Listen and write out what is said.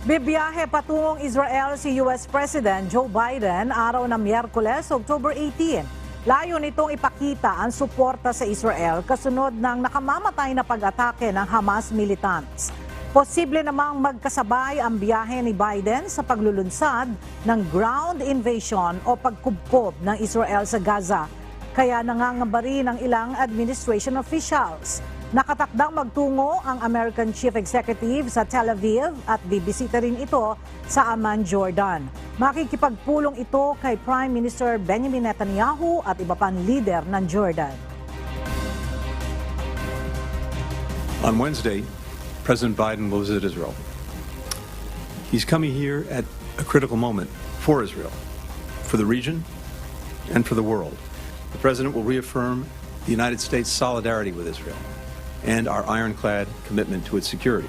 Bibiyahe patungong Israel si US President Joe Biden araw ng Miyerkules, October 18. Layo nitong ipakita ang suporta sa Israel kasunod ng nakamamatay na pag-atake ng Hamas militants. Posible namang magkasabay ang biyahe ni Biden sa paglulunsad ng ground invasion o pagkubkob ng Israel sa Gaza. Kaya nangangamba rin ang ilang administration officials. Nakatakdang magtungo ang American Chief Executive sa Tel Aviv at bibisita rin ito sa Amman, Jordan. Makikipagpulong ito kay Prime Minister Benjamin Netanyahu at iba pang leader ng Jordan. On Wednesday, President Biden will visit Israel. He's coming here at a critical moment for Israel, for the region, and for the world. The President will reaffirm the United States' solidarity with Israel and our ironclad commitment to its security.